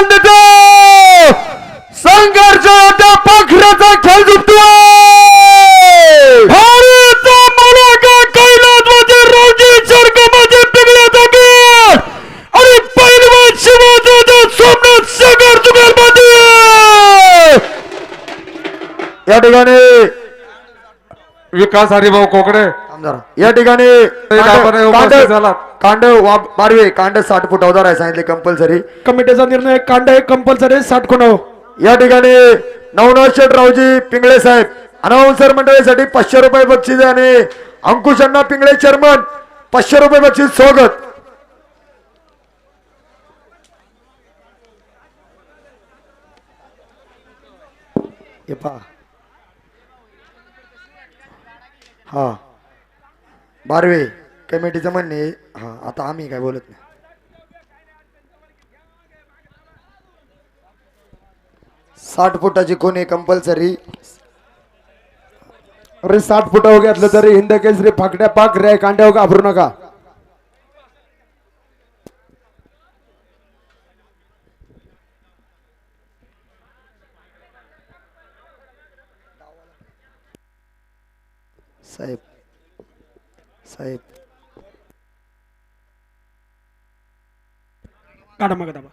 बंदीचा संघर्ष त्या पाखराचा खेळ झुकतोय. भारत मुलगा कैलासवासी रावजी शर्कमाचे पिंगळ्याचा गट आणि पहिलवान शिवाजीचा सोमनाथ शेखर जुगलबंदी. या ठिकाणी विकास हरिभाऊ कोकडे या ठिकाणी कांड मारवे कांड 60 फूट अवधार आहे सांगितले कंपल्सरी. कमिटीचा निर्णय कांड आहे कंपल्सरी 60 खुण. या ठिकाणी नवनाथ शेटरावजी पिंगळे साहेब अनाउन्सर मंडळीसाठी 500 रुपये बक्षीस आणि अंकुश अण्णा पिंगळे चेअरमन 500 रुपये बक्षीस स्वागत. हा बारवे कमिटीचं म्हणणे. हा आता आम्ही काय बोलत नाही. 60 फुटाची कोणी कंपल्सरी. अरे 60 फुटावर घेतलं तरी हिंद केसरी फाकड्या पाक रे कांड्यावर घाबरू नका. साहेब साहेब काढा मग दाबा.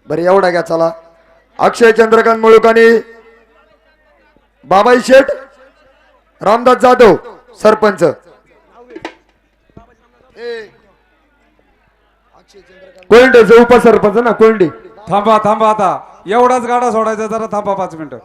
बरं एवढा घ्या चला. अक्षय चंद्रकांत मुळुकानी बाबाई शेठ रामदास जाधव सरपंच. कोंडे उपसरपंच ना कोंडी. थांबा थांबा आता एवढाच गाडा सोडायचा जरा थांबा 5 मिनिटं.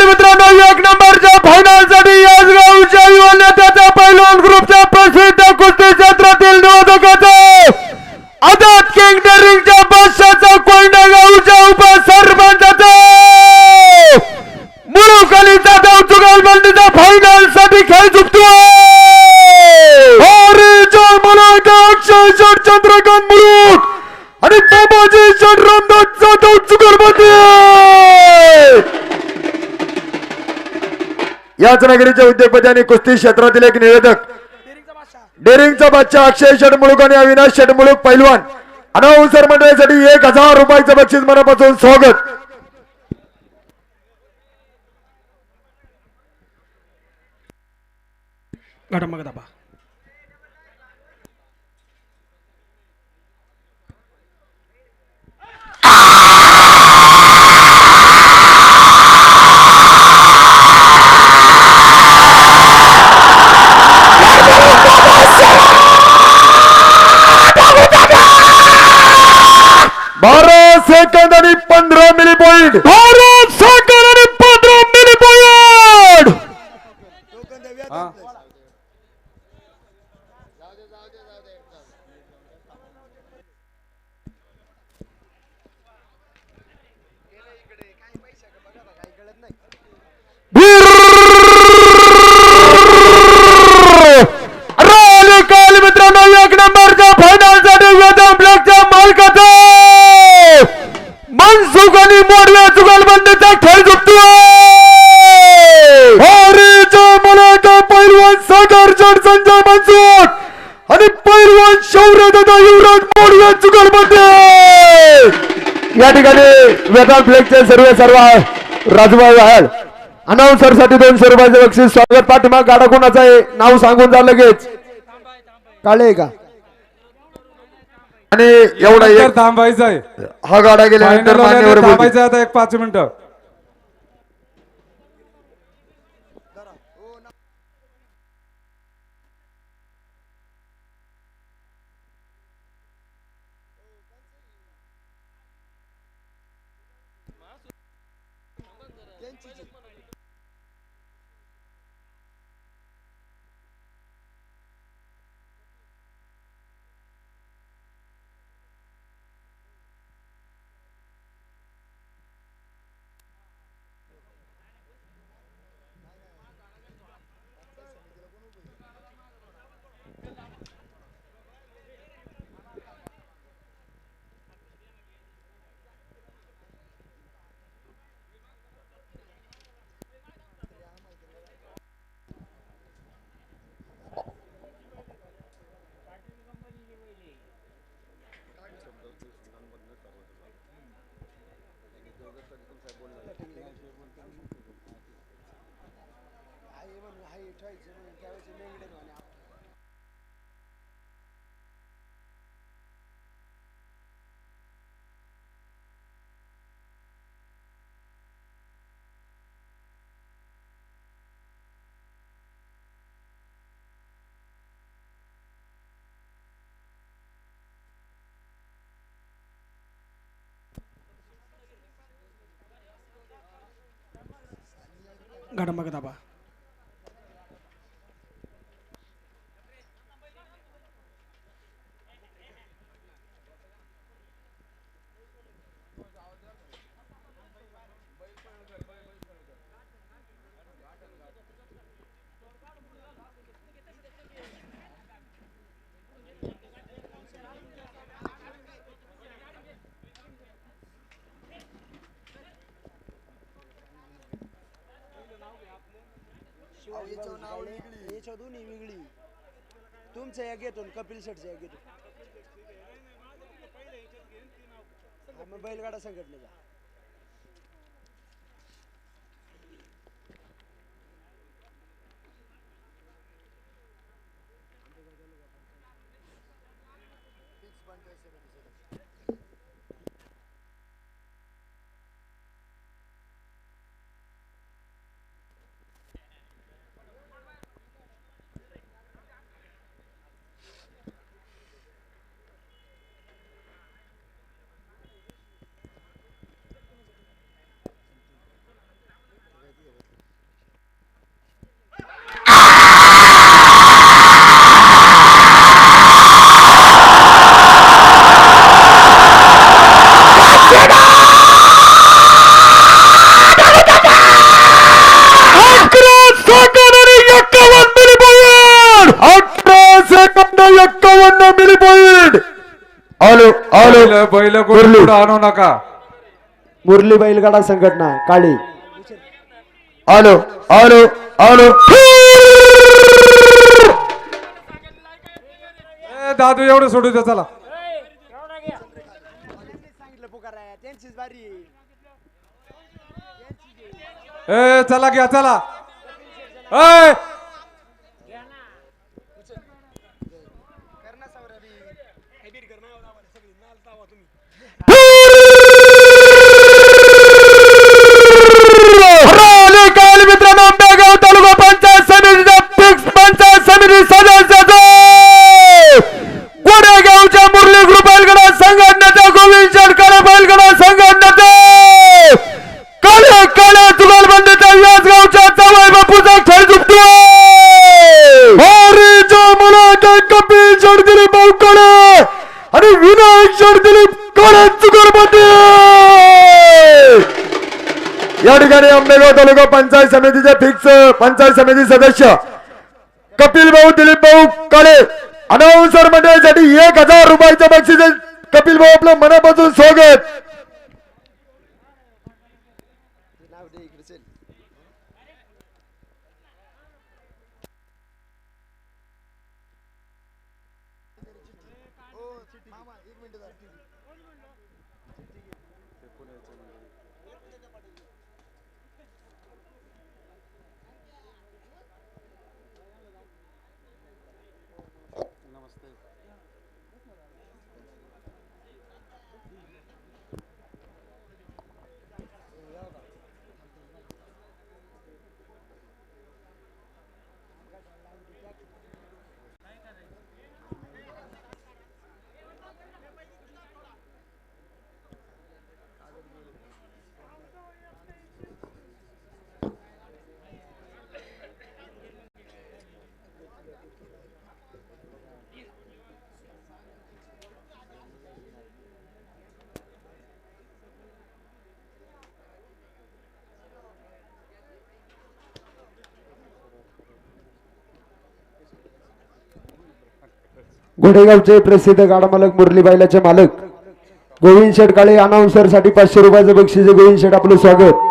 मित्रांनो एक नंबरच्या फायनल साठी याच गावच्या युवा नेत्याचा पैलवान ग्रुपच्या प्रसिद्ध कुस्ती क्षेत्रातील निवडणुकाचा आझाद किंग डेअरिंगच्या बादशाचा कोयना गावच्या उपसरपंचाचा मुळुखाली जाधव जुगलबंदीचा फायनल साठी खेळ झुकतोय. अक्षय शेठ चंद्रकांत मुळुक आणि बाबाजी शेठ रामदास जाधव जुगलबंदी. याच नगरीचे उद्योगपती आणि कुस्ती क्षेत्रातील एक निवेदक डेअरिंगचा बादशाह अक्षय शेठ मुळुक आणि अविनाश शेठ मुळुक पैलवान अनाउन्सर मंडळासाठी 1000 रुपयाचं बक्षीस मनापासून स्वागत. काढा मग दाबा. सेकंद आणि 15 मिली पॉइंट. 12 सेकंद आणि 15 मिली पॉइंट. मित्रांनो एक नंबरच्या फायनल साठी वेदन ब्लॅकच्या मालकाचा मनसुख आणि मोडव्या जुगलबंदीचा खेळ झुकतोय. मुलाचा पैलवान सागर चढ संजय मनसुख आणि पैलवान शौर्यदादा युवराज मोडव्या जुगलबंदी. या ठिकाणी वेदन ब्लॅकचे सर्व राजूभाई आहे. अनाउन्सर साठी 200 रुपयाचे बक्षीस स्वागत. पाठीमाग गाडा कोणाचा आहे नाव सांगून जा लगेच. काळे का आणि एवढा एक थांबायचं आहे. हा गाडा गेल्यानंतर मान्यवर थांबायचं आता एक 5 मिनिटं. घडामाग दाबा. याच्या दोन्ही वेगळी तुमचं या घेतून कपिल शेटचं या घेतो मग बैलगाडा संघटनेचा आलो आलो बैल कोणी मुरली. पुढं आणू नका. मुरली बैलगाडा संघटना काळी. आलो आलो आलो ए, दादू एवढं सोडू दे चला. सांगितलं पुकारा त्यांचीच बारी ए चला घ्या चला. ए मित्रांनो आंबेगाव तालुका पंचायत समितीचा फिक्स पंचायत समिती सदस्याचा गोडेगावच्या मुरली ग्रुप बैलगाडा संघटनेचा गोविंद शेटकर बैलगाडा संघटनेचा काळे काळे जुगलबंदीचा याच गावच्या चवय बापूचा खेळ झुकतो. हरीच्या मुलाचे कपिल शेट दिलीप भाऊकडे आणि विनायक शेट दिलीप काळे जुगलबंदी. या ठिकाणी आंबेगाव तालुका पंचायत समितीचे फिक्स पंचायत समिती सदस्य कपिल भाऊ दिलीप भाऊ काळे अनाउन्सर मंडळासाठी 1000 रुपयाचं बक्षीस. कपिल भाऊ आपलं मनापासून स्वागत. नाव दे इकडे चल मामा 1 मिनिट घोडेगावचे प्रसिद्ध गाडा मालक मुरली बैलाचे मालक गोविंद शेट काळे अनाउन्सर साठी 500 रुपयाचं बक्षीस. गोविंद शेट आपलं स्वागत.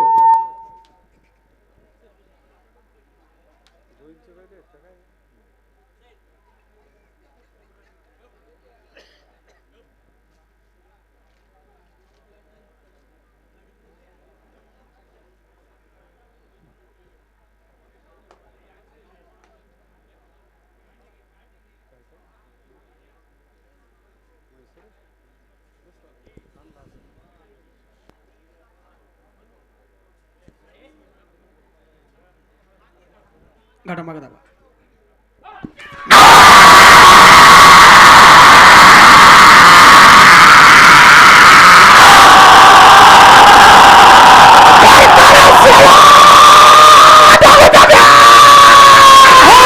घडामागे दाबा.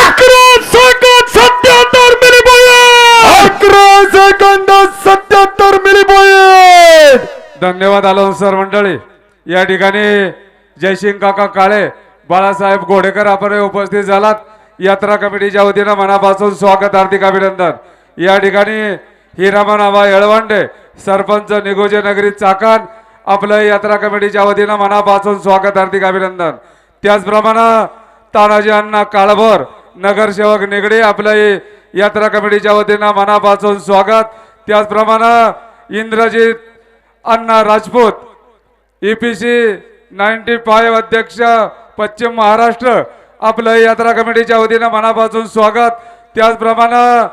अकरा सेकंद 77 मिली पॉइंट. 11 सेकंद 77 मिली पॉइंट. धन्यवाद सर मंडळी. या ठिकाणी जयसिंग काका काळे, बाळासाहेब घोडेकर आपण उपस्थित झालात. यात्रा कमिटीच्या वतीनं मनापासून स्वागत, हार्दिक अभिनंदन. या ठिकाणी हिरामन आबा येळवंडे, सरपंच निगोजे नगरी चाकण, आपलं यात्रा कमिटीच्या वतीनं मनापासून स्वागत, हार्दिक अभिनंदन. त्याचप्रमाणे तानाजी अण्णा काळभोर, नगरसेवक निगडी, आपलं यात्रा कमिटीच्या वतीनं मनापासून स्वागत. त्याचप्रमाणे इंद्रजित अण्णा राजपूत, EPC 95 अध्यक्ष पश्चिम महाराष्ट्र, आपलं यात्रा कमिटीच्या वतीनं मनापासून स्वागत. त्याचप्रमाणे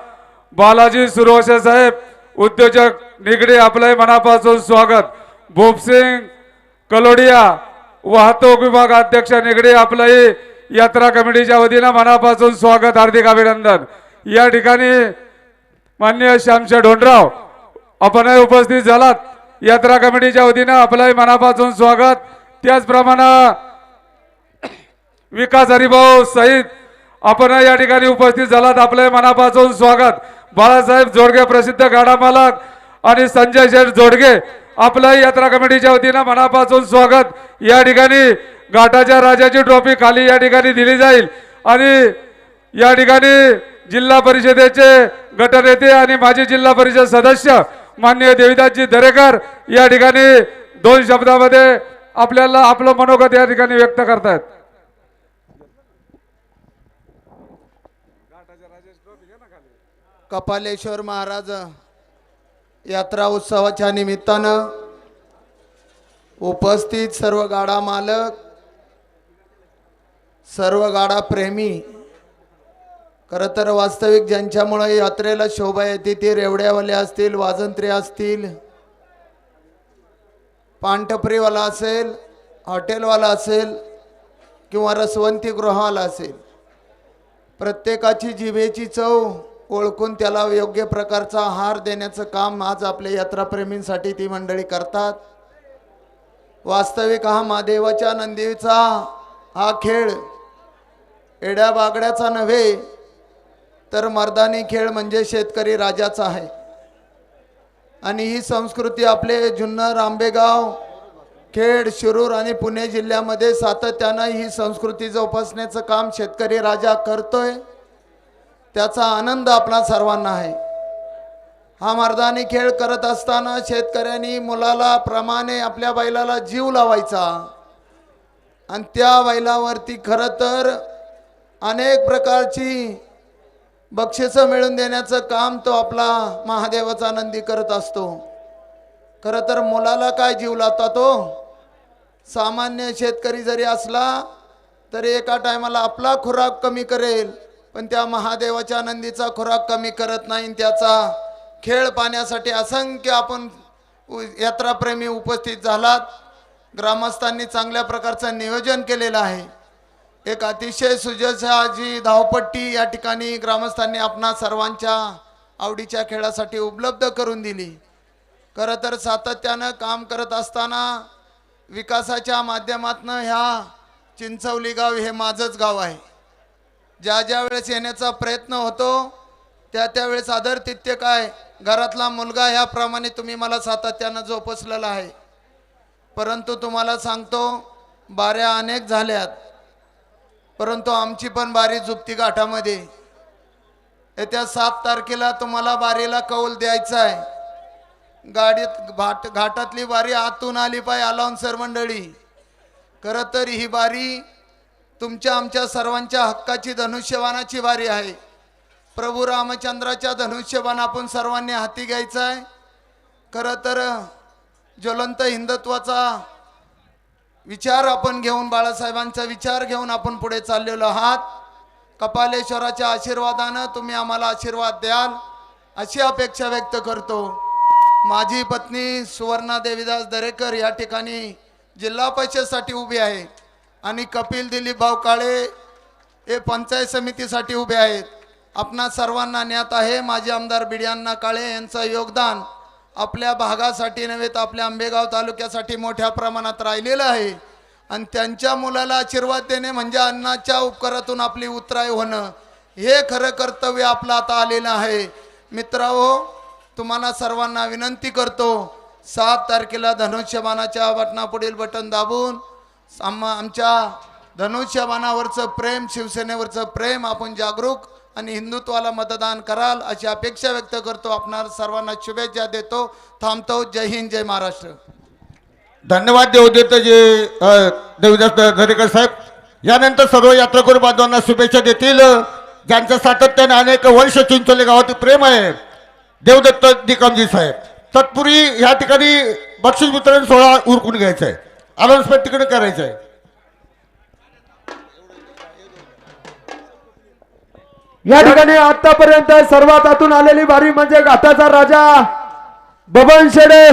बालाजी सुरवसे साहेब, उद्योजक निगडी, आपलं मनापासून स्वागत. भूपसिंग कलोडिया, वाहतूक विभाग अध्यक्ष निगडी, आपलं यात्रा कमिटीच्या वतीनं मनापासून स्वागत, हार्दिक अभिनंदन. या ठिकाणी माननीय श्यामशेठ ढोंडराव आपण उपस्थित झालात. यात्रा कमिटीच्या वतीनं आपलं मनापासून स्वागत. त्याचप्रमाणे विकास हरिभाऊ सहित आपण या ठिकाणी उपस्थित झालात, आपले मनापासून स्वागत. बाळासाहेब जोडगे, प्रसिद्ध गाडा मालक, आणि संजय शेठ जोडगे, आपलं यात्रा कमिटीच्या वतीनं मनापासून स्वागत. या ठिकाणी घाटाच्या राजाची ट्रॉफी खाली या ठिकाणी दिली जाईल. आणि या ठिकाणी जिल्हा परिषदेचे गटनेते आणि माजी जिल्हा परिषद सदस्य माननीय देविदासजी दरेकर या ठिकाणी 2 शब्दामध्ये आपल्याला आपलं मनोगत या ठिकाणी व्यक्त करतायत. कपालेश्वर महाराज यात्रा उत्सवाच्या निमित्तानं उपस्थित सर्व गाडा मालक, सर्व गाडा प्रेमी, खरं तर वास्तविक ज्यांच्यामुळे यात्रेला शोभा येते ते रेवड्यावाले असतील, वाजंत्री असतील, पानटपरीवाला असेल, हॉटेलवाला असेल किंवा रसवंती गृहवाला असेल, प्रत्येकाची जिभेची चव ओळखून त्याला योग्य प्रकारचा आहार देण्याचं काम आज आपल्या यात्राप्रेमींसाठी ती मंडळी करतात. वास्तविक हा महादेवाच्या नंदीचा हा खेळ एड्या बागड्याचा नव्हे तर मर्दानी खेळ म्हणजे शेतकरी राजाचा आहे. आणि ही संस्कृती आपले जुन्नर, आंबेगाव, खेड, शिरूर आणि पुणे जिल्ह्यामध्ये सातत्यानं ही संस्कृती जोपासण्याचं काम शेतकरी राजा करतोय. त्याचा आनंद आपणा सर्वांना आहे. हा मर्दानी खेळ करत असताना शेतकऱ्यांनी मुलाला प्रमाणे आपल्या बैलाला जीव लावायचा आणि त्या बैलावरती खरं तर अनेक प्रकारची बक्षिसं मिळवून देण्याचं काम तो आपला महादेवाचा नंदी करत असतो. खरं तर मुलाला काय जीव लावता तो? सामान्य शेतकरी जरी असला तरी एका टायमाला आपला खुराक कमी करेल, पण त्या महादेवाच्या नंदीचा खुराक कमी करत नाही. त्याचा खेळ पाहण्यासाठी असंख्य आपण यात्राप्रेमी उपस्थित झालात. ग्रामस्थांनी चांगल्या प्रकारचं नियोजन केलेलं आहे. एक अतिशय सुजसाची धावपट्टी या ठिकाणी ग्रामस्थांनी आपणा सर्वांच्या आवडीच्या खेळासाठी उपलब्ध करून दिली. खरं तर सातत्यानं काम करत असताना विकासाच्या माध्यमातून ह्या चिंचवली गाव हे माझंच गाव आहे. ज्या ज्या वेळेस येण्याचा प्रयत्न होतो त्यावेळेस आदरातिथ्य काय घरातला मुलगा ह्याप्रमाणे तुम्ही मला सातत्यानं जोपासलेला आहे. परंतु तुम्हाला सांगतो बाऱ्या अनेक झाल्यात, परंतु आमची पण बारी झुपती घाटामध्ये. येत्या 7 तारखेला तुम्हाला बारीला कौल द्यायचा आहे. घाटातली बारी आतून आली पाहिजे अलाउन्सर मंडळी. खरं तर ही बारी तुमच्या आमच्या सर्वांच्या हक्काची धनुष्यबाणाची बारी आहे. प्रभू रामचंद्राच्या धनुष्यबाण आपण सर्वांनी हाती घ्यायचा आहे. खरं तर ज्वलंत हिंदुत्वाचा विचार आपण घेऊन, बाळासाहेबांचा विचार घेऊन आपण पुढे चाललेलो आहात. कपालेश्वराच्या आशीर्वादानं तुम्ही आम्हाला आशीर्वाद द्याल अशी अपेक्षा व्यक्त करतो. माझी पत्नी सुवर्णा देविदास दरेकर या ठिकाणी जिल्हा परिषदेसाठी उभी आहे आणि कपिल दिलीप भाऊ काळे हे पंचायत समितीसाठी उभे आहेत. आपणा सर्वांना ज्ञात आहे माजी आमदार बिडियांना काळे यांचं योगदान आपल्या भागासाठी नव्हे तर आपल्या आंबेगाव तालुक्यासाठी मोठ्या प्रमाणात राहिलेलं आहे. आणि त्यांच्या मुलाला आशीर्वाद देणे म्हणजे अन्नाच्या उपकारातून आपली उतराई होणं हे खरं कर्तव्य आपलं आता आलेलं आहे. मित्रांनो, तुम्हाला सर्वांना विनंती करतो, 7 तारखेला धनुष्यबाणाच्या बटनापुढील बटन दाबून आमच्या धनुष्यबाणावरचं प्रेम, शिवसेनेवरचं प्रेम आपण जागरूक आणि हिंदुत्वाला मतदान कराल अशी अपेक्षा व्यक्त करतो. आपणाला सर्वांना शुभेच्छा देतो. थांबतो. जय हिंद, जय महाराष्ट्र. धन्यवाद देवदत्तजी देवदत्त दरेकर साहेब. यानंतर सर्व यात्रेकरू बांधवांना शुभेच्छा देतील ज्यांचं सातत्याने अनेक वर्ष चिंचोली गावातील प्रेम आहे. देवदत्त निकमजी साहेब. तत्पूर्वी या ठिकाणी बक्षीस वितरण सोहळा उरकून घ्यायचा आहे. अनाउन्समेंट तिकडे करायचं आहे. या ठिकाणी आतापर्यंत सर्वात आतून आलेली बारी म्हणजे घाटाचा राजा बबन शेडे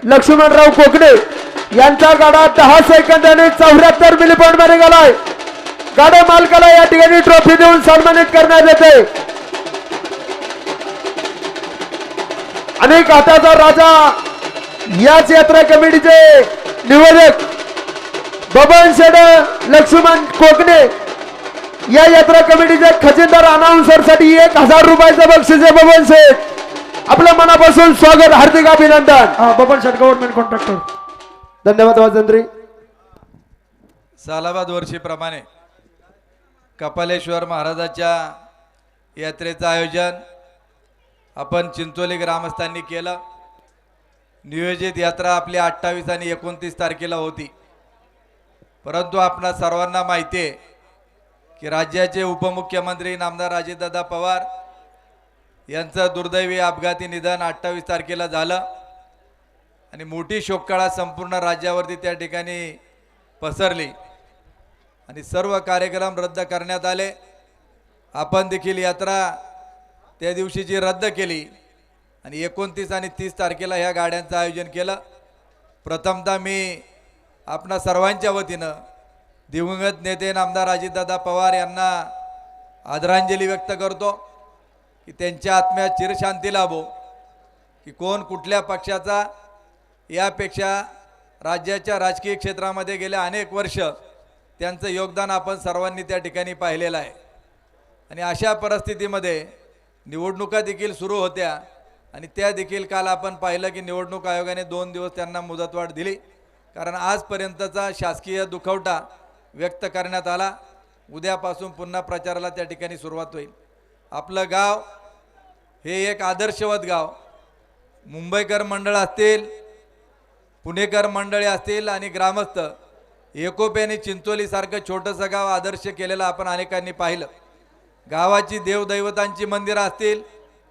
लक्ष्मणराव कोकणे यांचा गाडा 10 सेकंदाने 74 मिली पॉइंट मध्ये गेलाय. गाडा मालकाला या ठिकाणी ट्रॉफी देऊन सन्मानित करण्यात येते. आणि घाटाचा राजा याच यात्रा कमिटीचे निवेदक बबन शेडे लक्ष्मण कोकणे या यात्रा कमिटीचे खजिनदार अनाउन्सर साठी 1000 रुपयाचं बक्षीस आहे. बबन शेठ, आपलं मनापासून स्वागत, हार्दिक अभिनंदन. बबन शेठ गव्हर्नमेंट कॉन्ट्रॅक्टर. धन्यवाद वाजंत्री. सालाबाद वर्षीप्रमाणे कपालेश्वर महाराजाच्या यात्रेचं आयोजन आपण चिंचोली ग्रामस्थांनी केलं. नियोजित यात्रा आपली 28 आणि 29 तारखेला होती. परंतु आपणा सर्वांना माहिती आहे की राज्याचे उपमुख्यमंत्री नामदार अजितदादा पवार यांचं दुर्दैवी अपघाती निधन 28 तारखेला झालं आणि मोठी शोककळा संपूर्ण राज्यावरती त्या ठिकाणी पसरली आणि सर्व कार्यक्रम रद्द करण्यात आले. आपण देखील यात्रा त्या दिवशीची रद्द केली आणि 29 आणि 30 तारखेला ह्या गाड्यांचं आयोजन केलं. प्रथमतः मी आपणा सर्वांच्या वतीनं दिवंगत नेते नामदार अजितदादा पवार यांना आदरांजली व्यक्त करतो की त्यांच्या आत्म्यात चिरशांती लाभो. की कोण कुठल्या पक्षाचा यापेक्षा राज्याच्या राजकीय क्षेत्रामध्ये गेल्या अनेक वर्ष त्यांचं योगदान आपण सर्वांनी त्या ठिकाणी पाहिलेलं आहे. आणि अशा परिस्थितीमध्ये निवडणुका देखील सुरू होत्या आणि त्या देखील काल आपण पाहिलं की निवडणूक आयोगाने 2 दिवस त्यांना मुदतवाढ दिली. कारण आजपर्यंतचा शासकीय दुखवटा व्यक्त करण्यात आला. उद्यापासून पुन्हा प्रचाराला त्या ठिकाणी सुरुवात होईल. आपलं गाव हे एक आदर्शवत गाव. मुंबईकर मंडळ असतील, पुणेकर मंडळी असतील आणि ग्रामस्थ एकोप्याने चिंचोलीसारखं छोटंसं गाव आदर्श केलेलं आपण अनेकांनी पाहिलं. गावाची देवदैवतांची मंदिरं असतील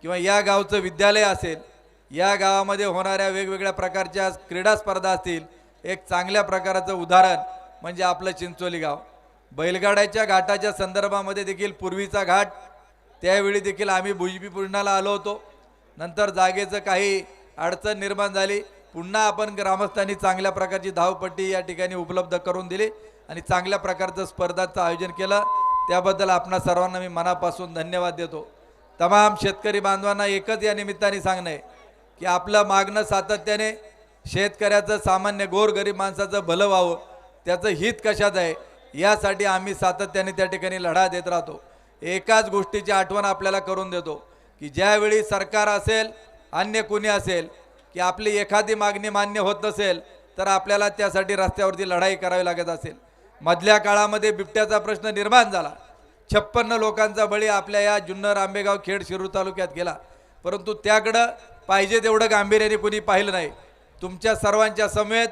किंवा या गावचं विद्यालय असेल, या गावामध्ये होणाऱ्या वेगवेगळ्या प्रकारच्या क्रीडा स्पर्धा असतील, एक चांगल्या प्रकारचं उदाहरण म्हणजे आपलं चिंचोली गाव. बैलगाड्याच्या घाटाच्या संदर्भामध्ये देखील पूर्वीचा घाट त्यावेळी देखील आम्ही भुजबळपूर्णाला आलो होतो. नंतर जागेचं काही अडचण निर्माण झाली. पुन्हा आपण ग्रामस्थांनी चांगल्या प्रकारची धावपट्टी या ठिकाणी उपलब्ध करून दिली आणि चांगल्या प्रकारचं स्पर्धांचं आयोजन केलं. त्याबद्दल आपणा सर्वांना मी मनापासून धन्यवाद देतो. तमाम शेतकरी बांधवांना एकच या निमित्ताने सांगणं आहे की आपलं मागणं सातत्याने शेतकऱ्याचं, सामान्य गोरगरीब माणसाचं भलं व्हावं, त्याचं हित कशात आहे यासाठी आम्ही सातत्याने त्या ठिकाणी लढा देत राहतो. एकाच गोष्टीची आठवण आपल्याला करून देतो की ज्यावेळी सरकार असेल, अन्य कुणी असेल, की आपली एखादी मागणी मान्य होत नसेल तर आपल्याला त्यासाठी रस्त्यावरती लढाई करावी लागत असेल. मधल्या काळामध्ये बिबट्याचा प्रश्न निर्माण झाला. 56 लोकांचा बळी आपल्या या जुन्नर, आंबेगाव, खेड, शिरूर तालुक्यात गेला. परंतु त्याकडं पाहिजे तेवढं गांभीर्याने कुणी पाहिलं नाही. तुमच्या सर्वांच्या समेत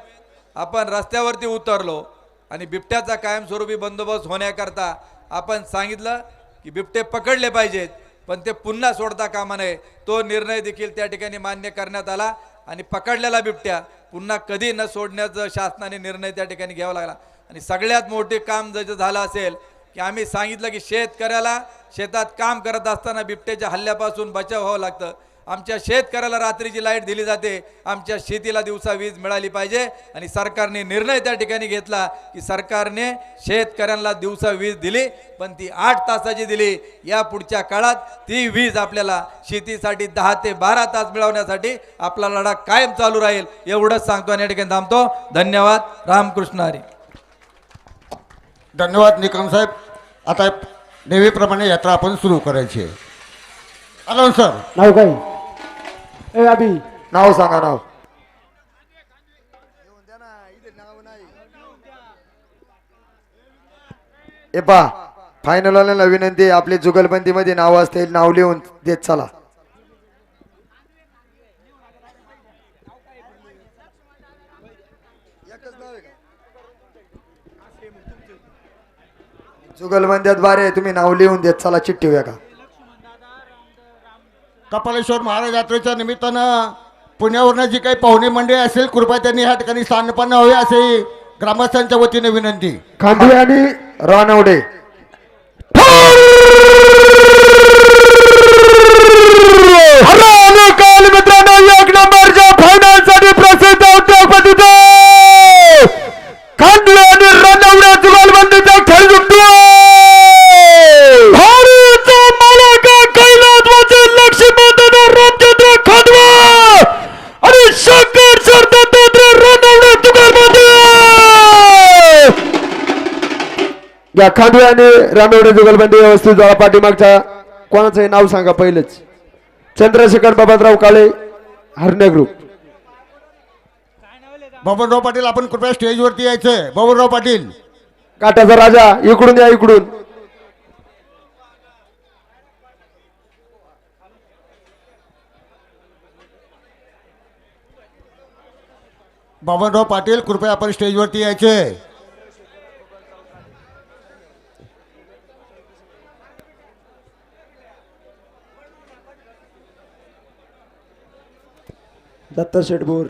आपण रस्त्यावरती उतरलो आणि बिबट्याचा कायमस्वरूपी बंदोबस्त होण्याकरता आपण सांगितलं की बिबटे पकडले पाहिजेत, पण ते पुन्हा सोडता कामा नये. तो निर्णय देखील त्या ठिकाणी मान्य करण्यात आला आणि पकडलेला बिबट्या पुन्हा कधी न सोडण्याचं शासनाने निर्णय त्या ठिकाणी घ्यावा लागला. आणि सगळ्यात मोठे काम जर झालं असेल की आम्ही सांगितलं की शेतकऱ्याला शेतात काम करत असताना बिबट्याच्या हल्ल्यापासून बचाव व्हावं लागतं आमच्या शेतकऱ्याला रात्रीची लाईट दिली जाते, आमच्या शेतीला दिवसा वीज मिळाली पाहिजे. आणि सरकारने निर्णय त्या ठिकाणी घेतला की सरकारने शेतकऱ्यांना दिवसा वीज दिली, पण ती 8 तासाची दिली. या पुढच्या काळात ती वीज आपल्याला शेतीसाठी 10 ते 12 तास मिळवण्यासाठी आपला लढा कायम चालू राहील. एवढंच सांगतो आणि या ठिकाणी थांबतो. धन्यवाद. रामकृष्ण हरी. धन्यवाद निकम साहेब. आता नेहमीप्रमाणे यात्रा आपण सुरू करायची आहे. अनाउन्सर नाव काय? ए अभि नाव सांगा नाव. ए पा फायनल वाल्याला विनंती, आपली जुगलबंदी मध्ये नाव असतील, नाव लिहून देत चला. जुगलबंद्याद्वारे तुम्ही नाव लिहून देत चला. चिठ्ठी का कपालेश्वर महाराज यात्रेच्या निमित्तानं पुण्यावरनं जी काही पाहुणे मंडळी असेल, कृपया त्यांनी ह्या ठिकाणी स्थानपन्न व्हावे असे ग्रामस्थांच्या वतीने विनंती. खांबी आणि रानवडे. काल मित्रांनो, 1 नंबरच्या फायनल साठी प्रसिद्ध उद्योगपती खांडवे आणि रानवडे जुगलबंदीचा खेळ जिंकतो. भारत मालक कैलासवासी लक्ष्मण रामचंद्र खांडवे आणि शंकर सरदार रानवडे जुगलबंदी. या खांडवे आणि रानवडे जुगलबंदी व्यवस्थित जरा पाठीमागच्या कोणाचंही नाव सांगा पहिलेच. चंद्रशेखर बाबाराव काळे, हरणे ग्रुप. बबनराव पाटील, आपण कृपया स्टेजवरती यायचंय. बबनराव पाटील, काट्याचा राजा, इकडून या इकडून. बबनराव पाटील, कृपया आपण स्टेजवरती यायचंय. दत्त शेटबोर.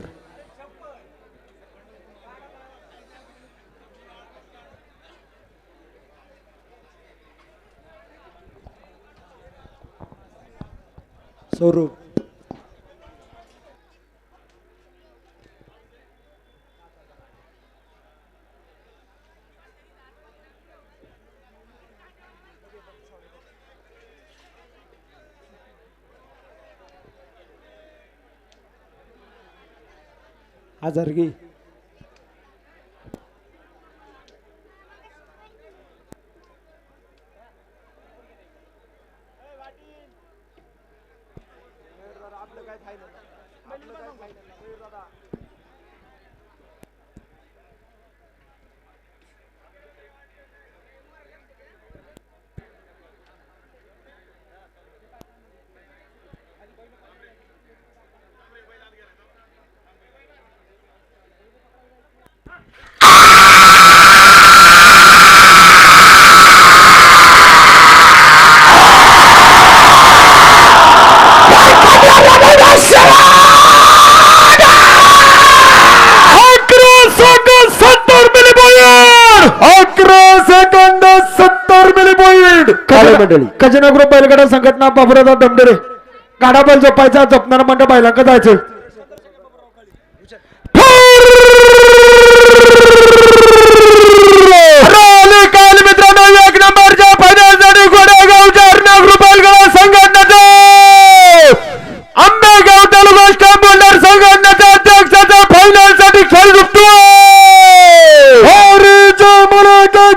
स्वरूप. आजारगी. खजिना ग्रुप बैलगाडा संघटना बाबुराव डमडरे. गाडा बैल झोपायचा, झोपणारा मंडळ बैलांक जायचं. काल मित्रांनो, 1 नंबरच्या फायनल साठी गोडेगावच्या हरणे ग्रुप बैलगाडा संघटनेचा आंबेगाव तालुका स्टॅम्प होल्डर संघटनेच्या अध्यक्षाचा फायनल साठी खेळ जिंकतो.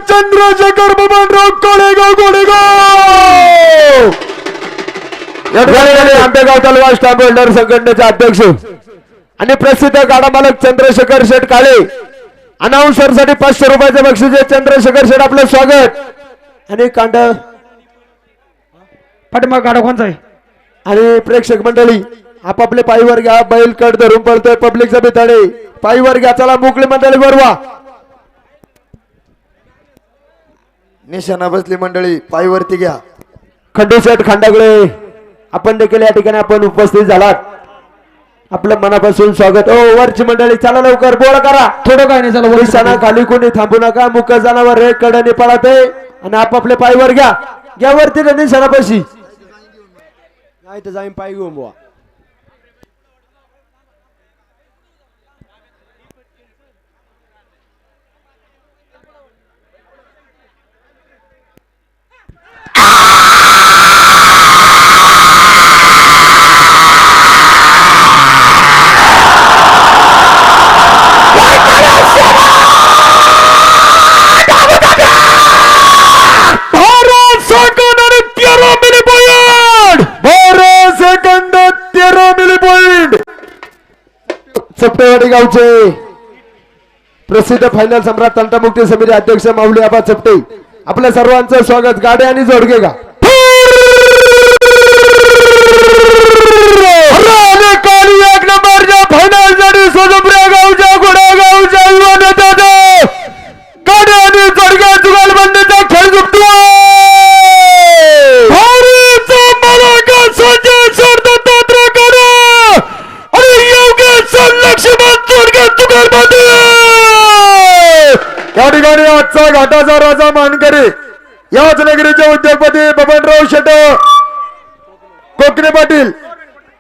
चंद्रशेखर बबनराव कोळेगाव गोडेगाव. आंबेगाव तालुका स्टॅम्प होल्डर संघटनेचे अध्यक्ष आणि प्रसिद्ध गाडा मालक चंद्रशेखर शेठ काळे. अनाउन्सर साठी 500 रुपयाचे बक्षीस आहे. चंद्रशेखर शेठ, आपलं स्वागत. आणि कांड पाठीमाग गाडा कोणचा आहे? आणि प्रेक्षक मंडळी आपापले पायीवर घ्या. बैल कट धरून पळतोय, पब्लिकचा बिताडे पायीवर घ्या. चला मोकळी मंडळी बरवा. निशाणा बसली मंडळी, पायीवरती घ्या. खंडू शेठ खांडागळे, आपण देखील या ठिकाणी आपण उपस्थित झालात. आपलं मनापासून स्वागत. ओ वरची मंडळी, चला लवकर बोळ करा. थोडं काय नाही, चला निशाणा खाली कोणी थांबू नका. मुक जनावर रे कडने पळत आहे आणि आपापले पायीवर घ्या. घ्या वरती निशाणापाशी. नाही तर जाईन पाय घेऊन बुवा. शिरवाडी गावचे प्रसिद्ध फायनल सम्राट तंटामुक्ती समिती अध्यक्ष माऊली आबा चपटे आपल्या सर्वांचं स्वागत. गाडी आणि जोडगे का एक नंबरच्या फायनल साठी सोजपुरा गावच्या घोडा गावच्या युवा नेत्याचा गाडी आणि जोडगे जुगालबंदीचा खेळ झुकतो. या ठिकाणी आजचा घाटाचा राजा मानकरी याच नगरीचे उद्योगपती बबनराव शेट कोकणे पाटील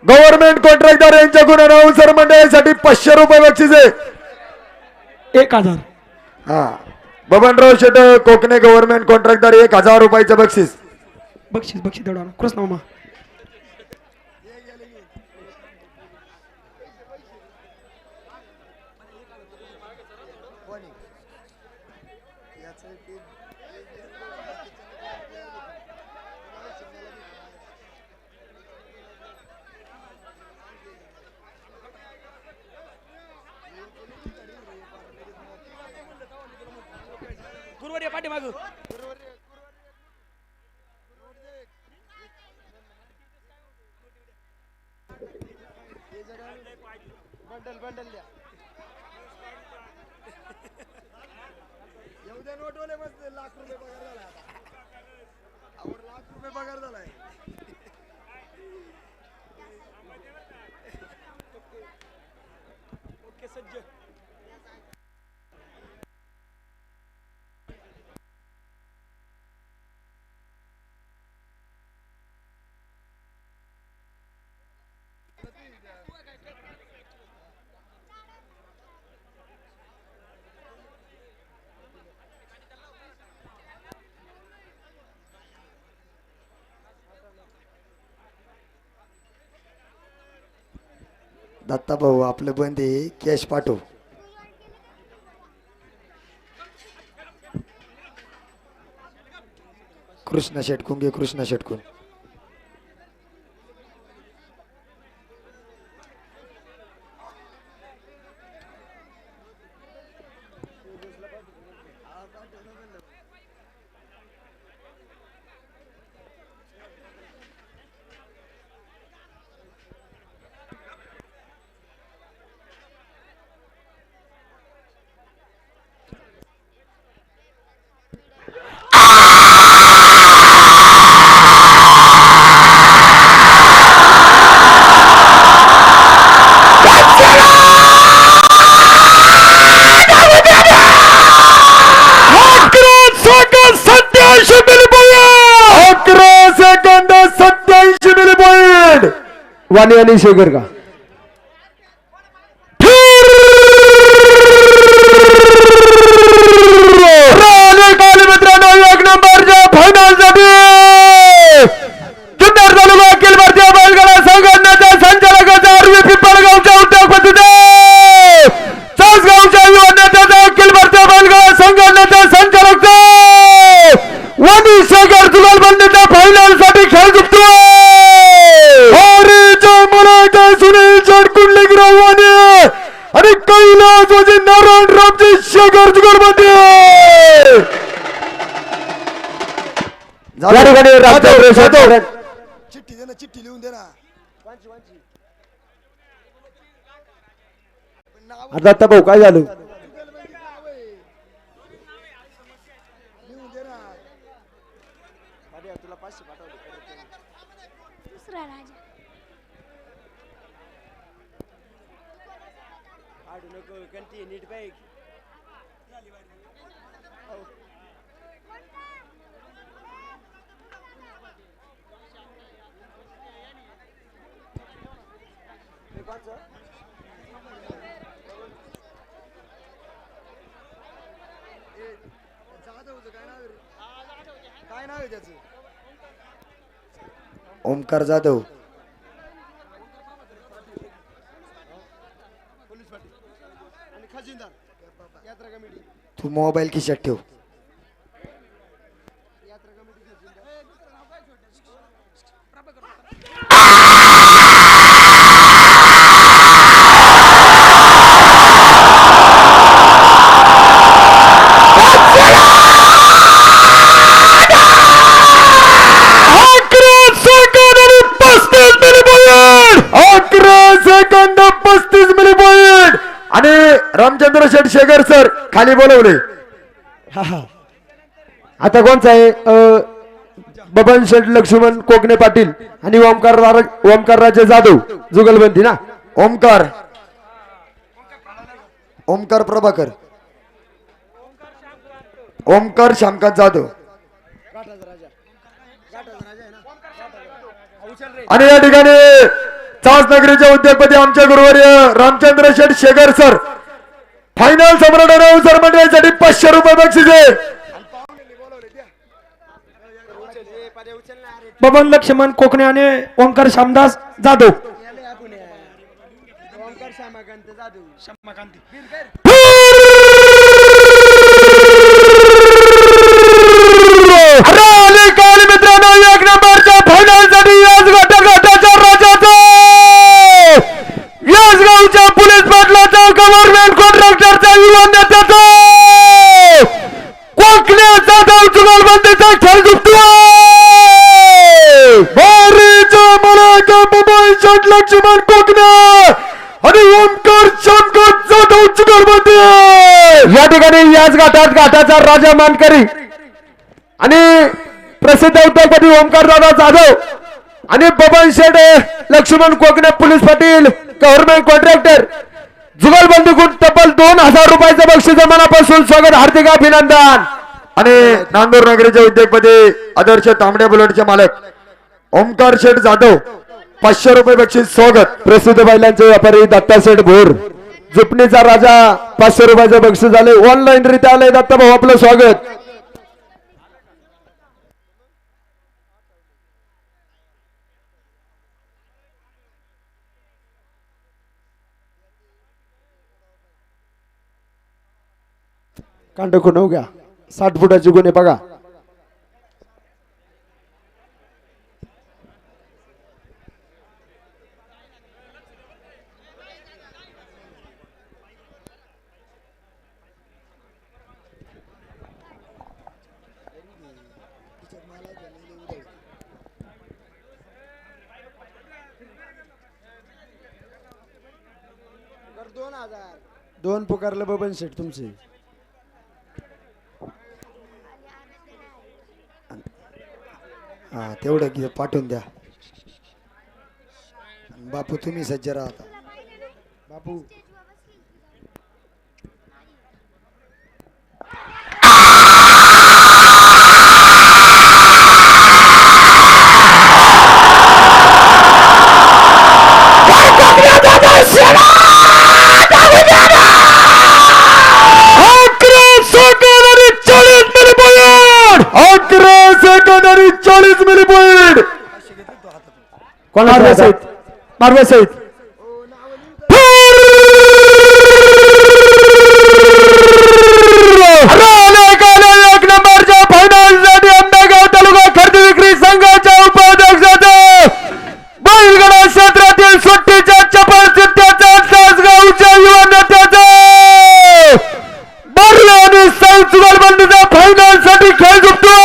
गव्हर्नमेंट कॉन्ट्रॅक्टर यांच्याकडून अनाउन्सर मंडळासाठी 500 रुपये बक्षीस आहे. 1000 हा बबनराव शेट कोकणे गव्हर्नमेंट कॉन्ट्रॅक्टर 1000 रुपयाचं बक्षीस. बक्षीस तेवढा कृष्ण मामा. गुरुवारी पाठीमाग दत्ता भाऊ आपलं बंद आहे कॅश पाठव. कृष्ण शेटकून घे कृष्ण शेटकून. वाणी आणि शेखर का मित्रांनो एक नंबरच्या फायनल साठी जुन्नर तालुका अखिल भारतीय बैलगाडा संघटनेच्या संचालकाचा आरवी पिंपळगावच्या उद्योगपतीचे चासगावच्या युवा नेत्याचा अखिल भारतीय बैलगाडा संघटनेचा संचालक वाणी शेखर जुगालबंदीच्या फायनल साठी खेळ जिंकतो. सुनील चडकुंडलेग्रावाने आणि कैलास वजी नारायण रामजी शेखर जुगालबंदी चिठ्ठी दे ना चिठ्ठी लिहून दे ना. दत्ता भाऊ काय झालं दुसरा राजा नीट बाईक काय नाव आहे त्याचं? ओमकार जाधव आणि खजिनदार यात्रा कमिटी. तू मोबाईल खिशात ठेव. यात्रा कमिटी खजिनदार. रामचंद्र शेठ शेगर सर खाली बोलवले. हा हा आता कोणचा आहे बबन शेठ लक्ष्मण कोकणे पाटील आणि ओमकार राजे जाधव जुगलबंदी ना. ओमकार प्रभाकर ओमकार श्यामकांत जाधव आणि या ठिकाणी चास नगरीचे उद्योगपती आमचे गुरुवर्य रामचंद्र शेठ शेगर सर फायनल सम्राट सर मंडळासाठी 500 रुपये बक्षीस आहे. बबन लक्ष्मण कोकणे आणि ओंकार श्यामदास जाधव. अरे काल मित्रांनो 1 नंबरच्या फायनल साठी याच गटाच्या राजाचा याच गावच्या पोलीस पाटलाचा गव्हर्नमेंट कॉन्ट्रॅक्टरचा युवा नेत्याचा कोकण्याचा जाधव जुगलबंदीचा खेळ जिंकतोय. भारीच्या मलाका बबन शेठ लक्ष्मण कोकणे आणि ओमकार श्यामकांत जाधव जुगलबंदी. या ठिकाणी याच घाटाचा राजा मानकरी आणि प्रसिद्ध उद्योगपती ओमकार दादा जाधव आणि बबन शेठ लक्ष्मण कोकणे पोलीस पाटील गव्हर्नमेंट कॉन्ट्रॅक्टर जुगलबंदी गुण तब्बल 2000 रुपयाचं बक्षीस मनापासून स्वागत हार्दिक अभिनंदन. आणि नांदूर नगरीचे उद्योगपती आदर्श तांबड्या बुलेटचे मालक ओमकार शेठ जाधव 500 रुपये बक्षीस स्वागत. प्रसिद्ध बैलांचे व्यापारी दत्ता शेठ भोर जुपणीचा राजा 500 रुपयाचं बक्षीस झाले. ऑनलाईन रित्या आले दत्ता भाऊ आपलं स्वागत. कांड खुण हो गया 60 फुटाची गुन्हे बघा. दोन पुकारलं बबन शेठ तुमचे. हा तेवढं की पाठवून द्या. बापू तुम्ही सज्ज राहता बापू. मारवे सहित एक नंबरच्या फायनल साठी आंबेगाव तालुका खरेदी विक्री संघाच्या उपाध्यक्षाचे बैलगाडा क्षेत्रातील सुट्टीच्या चपळ चित्त्याच्या तासगावच्या युवा नेत्याचे बर्ले आणि साऊथ जुगलबंदीचा फायनल साठी खेळ जिंकतोय.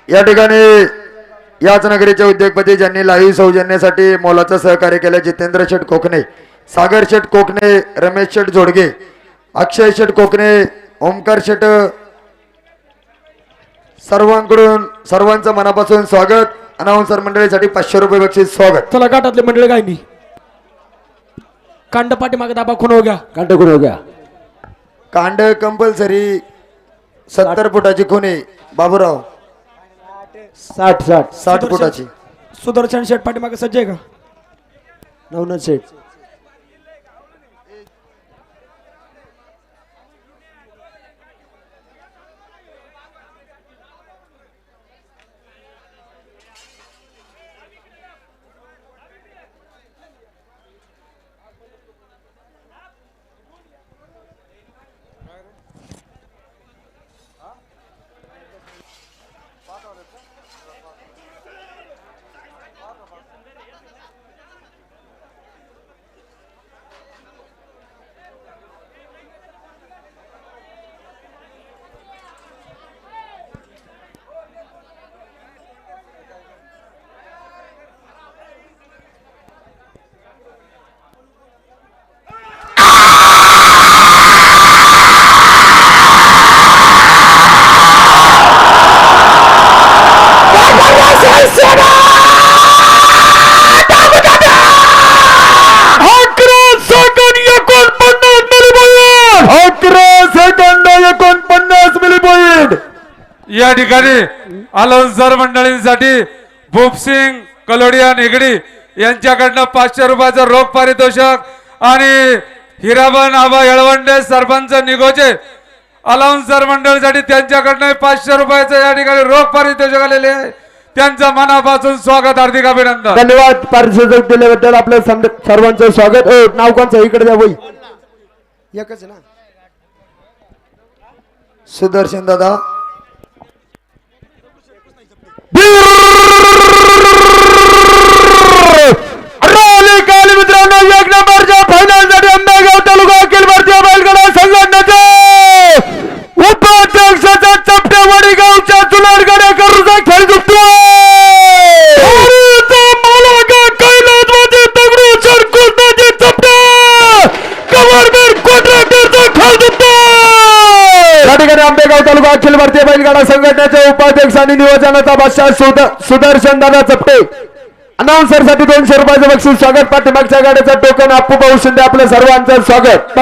या ठिकाणी याच नगरीचे उद्योगपती ज्यांनी लाईव्ह सौजन्यासाठी मोलाचं सहकार्य केलं जितेंद्र शेठ कोकणे, सागर शेठ कोकणे, रमेश शेठ जोडगे, अक्षय शेठ कोकणे, ओमकार शेठ, सर्वांकडून सर्वांचं मनापासून स्वागत. अनाउन्सर मंडळीसाठी 500 रुपये बक्षीस स्वागत. चला घाटातले मंडळी काय नाही कांड पाठी मागे दाबा खून हो गया. कांड खुण हो गया. कांड कंपल्सरी 70 फुटाची खुने बाबूराव 60 फुटाची. सुदर्शन शेठ पाठी मागे सज्ज आहे का. नवनाथ शेठ या ठिकाणी अलाउन्सर मंडळींसाठी भूपसिंग कलोडिया निगडी यांच्याकडनं 500 रुपयाचं रोख पारितोषिक आणि हिराबन आबा येळवंडे सरपंच निगोचे अलाउन्सर मंडळीसाठी त्यांच्याकडनं 500 रुपयाचं या ठिकाणी रोख पारितोषिक आलेले आहे. त्यांचं मनापासून स्वागत, हार्दिक अभिनंदन. धन्यवाद पारितोषिक दिल्याबद्दल आपलं सर्वांचं स्वागत. नाव कोणचं इकडे द्या वही एकच ना. सुदर्शन दादा मित्रांनो एक नंबरच्या फायनल साठी आंबेगाव तालुका अखिल भारतीय बैलगाडा संघटनेचे उपाध्यक्षाचा चपटे वडीगावच्या चुलार गाड्याकरूचा खेळ जिंकतोय. या ठिकाणी आंबेगाव तालुका अखिल भारतीय बैलगाडा संघटनेचे उपाध्यक्ष आणि नियोजनाचा बादशाह सुदर्शन दादा चपटे अनाउन्सर साठी 200 रुपयाचं बक्षीस स्वागत. पाठीमागच्या गाड्याचं टोकन अप्पू भाऊ शिंदे आपलं सर्वांचं स्वागत.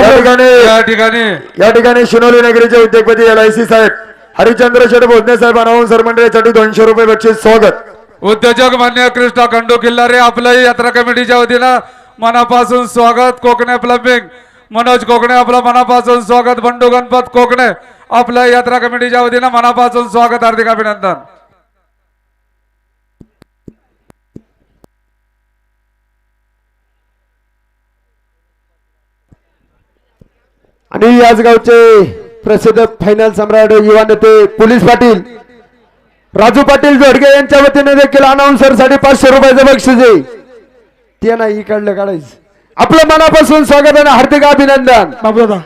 या ठिकाणी शिनोली नगरीचे उद्योगपती LIC साहेब हरिचंद्र शेठ भोजने साहेब अनाउन्सर मंडळासाठी 200 रुपये बक्षीस स्वागत. उद्योजक मान्य कृष्णा खंडू किल्लारे आपलं यात्रा कमिटीच्या वतीनं मनापासून स्वागत. कोकणे प्लंबिंग मनोज कोकणे आपलं मनापासून स्वागत. बंडू गणपत कोकणे आपलं यात्रा कमिटीच्या वतीनं मनापासून स्वागत, हार्दिक अभिनंदन. आणि याच गावचे प्रसिद्ध फायनल सम्राट युवा नेते पोलीस पाटील राजू पाटील जोडगे यांच्या वतीने देखील अनाउन्सर साठी 500 रुपयाचं बक्षीस आहे. ते नाही इकडलं काढायचं. आपलं मनापासून स्वागत आणि हार्दिक अभिनंदन. बाबूदादा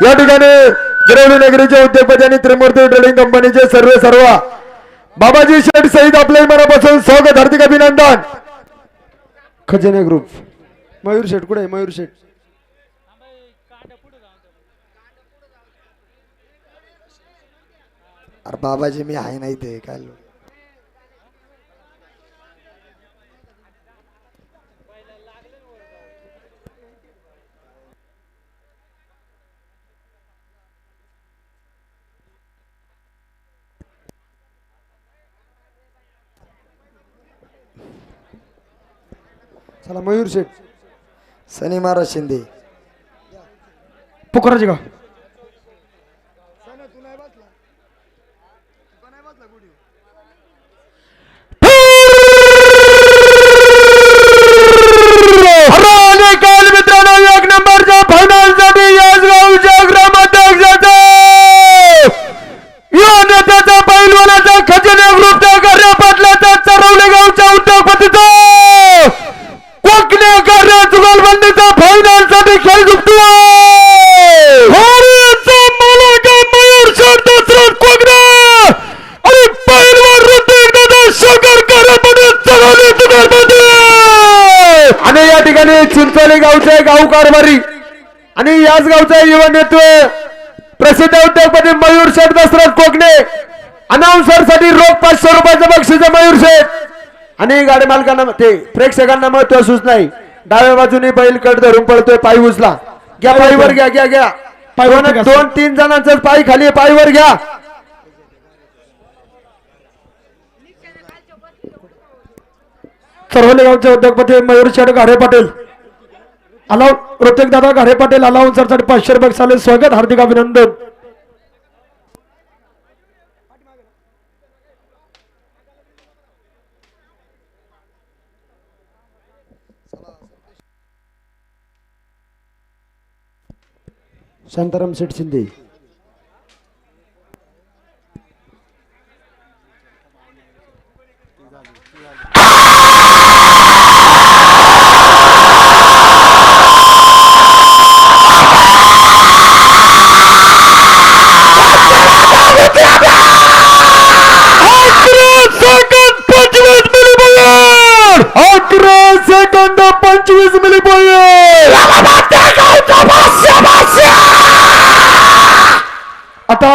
या ठिकाणी गिरवली नगरीचे उद्योगपती आणि त्रिमूर्ती ट्रेडिंग कंपनीचे सर्व बाबाजी शेठ सहित आपल्या मनापासून स्वागत, हार्दिक अभिनंदन. खजिने ग्रुप मयूर शेठ कुठे? मयूर शेठ अरे बाबाजी मी आहे नाही ते काय चला. मयूर शेठ सनी महाराज शिंदे पुकाराचे गाव मित्रांनो एक नंबरच्या फायनल साठी याच गावच्या ग्रामाध्यक्षाचा या नेत्याचा पैलवानाचा खजिने ग्रुपच्या कार्य पाटलाचा चरवले गावच्या उद्योगपतीचा कोकणे कार्य जुगलबंदीचा फायनल साठी खेळ जिंकतोय. मयूर शेठ दसरथ कोकणे आणि पैलवान ऋतिक दादा शंकर कार्यामध्ये चरवले जुगलबंदी. आणि या ठिकाणी चिंचोली गावचे गाव कारभारी आणि याच गावचे युवा नेते प्रसिद्ध उद्योगपती मयूर शेठ दसरथ कोकणे अनाउन्सर साठी रोख 500 रुपयाचं बक्षीस मयूर शेठ. आणि गाडी मालकांना ते प्रेक्षकांना महत्व सूच नाही डाव्या बाजूने बैल कट धरून पळतोय, पाय उचला, घ्या पायवर, घ्या घ्या घ्या पायवर घ्या. 2-3 जणांचा पाय खाली आहे, पायवर घ्या. चरवले गावचे उद्योगपती मयूर शेठ घारे पाटील अलाव ऋतिक दादा घारे पाटील अलावून सरसाठी 500 रुपये चालेल. स्वागत, हार्दिक अभिनंदन. शांताराम शेठ शिंदे. आता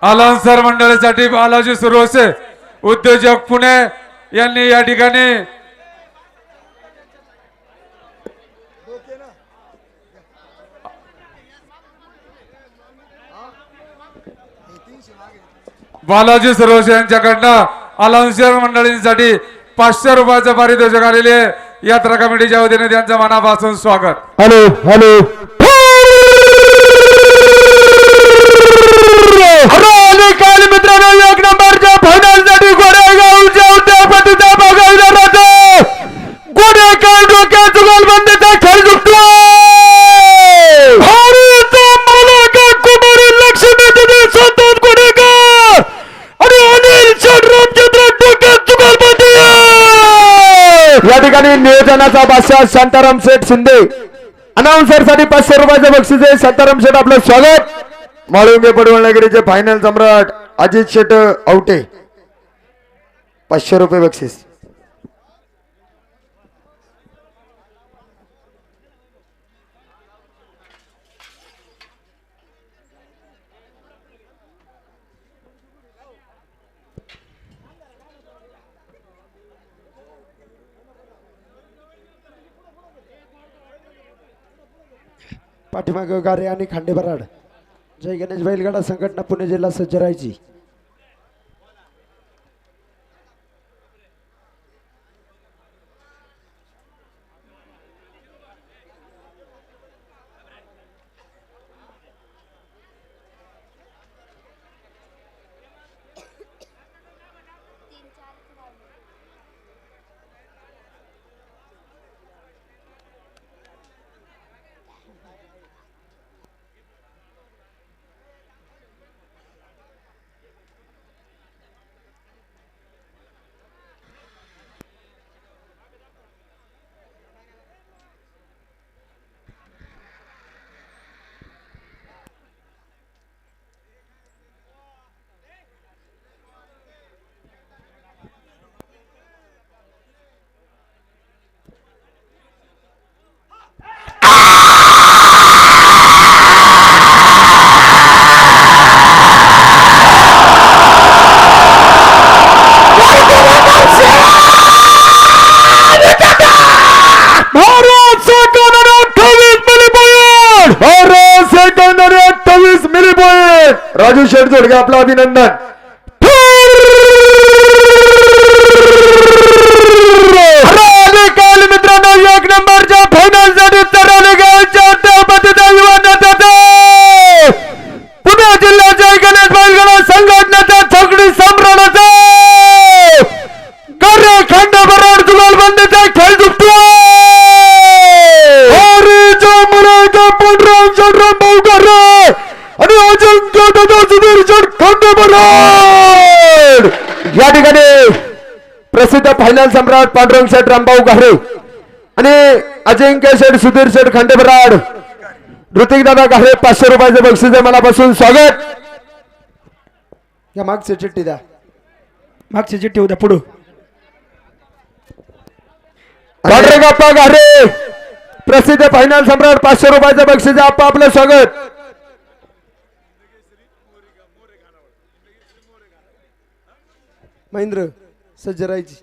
अलाउन्सर मंडळीसाठी बालाजी सुरवसे उद्योजक पुणे यांनी या ठिकाणी बालाजी सुरवसे यांच्याकडनं अलाउन्सर मंडळींसाठी 500 रुपयाचं पारितोषिक आलेले आहे. यात्रा कमिटीच्या वतीने त्यांचं मनापासून स्वागत. हॅलो हॅलो काल मित्रांनो, 1 नंबरच्या फायनलसाठी गोरेगावच्या उद्योगपतीचा बघायला राहतो. गोरेगाव डोक्यात जुगलबंदीचा खेळ जिंकतोय. भारताचा मालक कुमारी लक्ष्मी देवी सतत गोरेगाव आणि अनिल शेठ रामचंद्र डोक्यात जुगलबंदी. या ठिकाणी नियोजनाचा बादशाह शांताराम शेठ शिंदे, अनाउन्सर साठी 500 रुपयाचं बक्षीस आहे. शांताराम शेठ आपलं स्वागत. माळुंगे पडवळनगरीचे फायनल सम्राट अजित शेठ आवटे, 500 रुपये बक्षीस. पाठीमागे गारे आणि खांडे बराड. जय गणेश बैलगाडा संघटना पुणे जिल्हा सज्ज राहायची. राजू शेठ जोडगे आपलं अभिनंदन. काल मित्रांनो, 1 नंबरच्या फायनल साठी तरवले गावच्या उद्योगपतीचा युवा नेत्याचा पुणे जिल्ह्याच्या गणेश बैलगाडा संघटनेच्या छकडी सम्राटाचा गर्रे खंड बराड जुगलबंदीचा खेळ जिंकतोय. आणि अजिंक्य दादा सुदर्शन खंडेबराड. या ठिकाणी प्रसिद्ध फायनल सम्राट पांडुरंग शेठ रामभाऊ घारे आणि अजिंक्य शेठ सुधीर शेठ खंडेबराड, ऋतिक दादा घारे 500 रुपयाचं बक्षीस आहे. मनापासून स्वागत. या मागची चिठ्ठी द्या, मागची चिठ्ठी उद्या पुढं. पांडुरंग अप्पा घारे प्रसिद्ध फायनल सम्राट 500 रुपयाचं बक्षीस आहे. अप्पा आपलं स्वागत. महेंद्र सज्ज राहायची.